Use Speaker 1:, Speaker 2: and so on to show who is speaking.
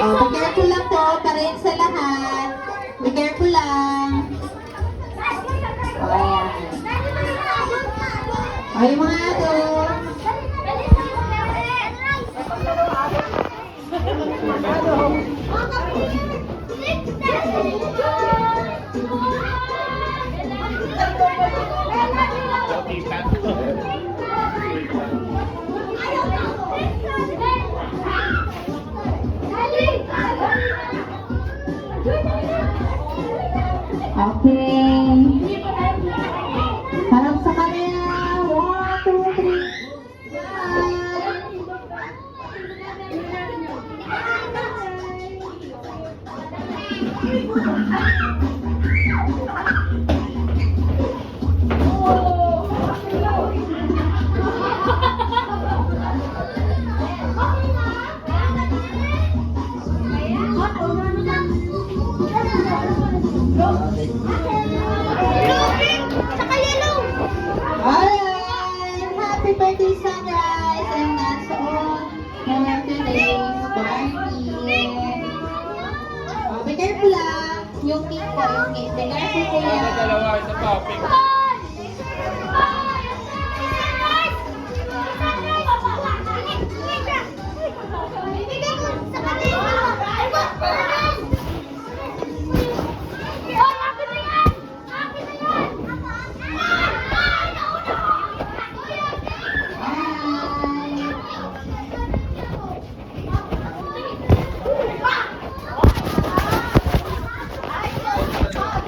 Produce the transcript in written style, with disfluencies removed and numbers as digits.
Speaker 1: Oh, be careful lang po, para yun sa lahat. Be careful lang. Oh, ayan. Oh, yung mga adult. Okay. Harap sa camera. 1, 2, 3. Alright! Happy birthday, Sunrise! And that's all for today's party. Oh, be careful lang. Yung cake po, yung cake. Be careful po yan.
Speaker 2: Dalawa, isa pa.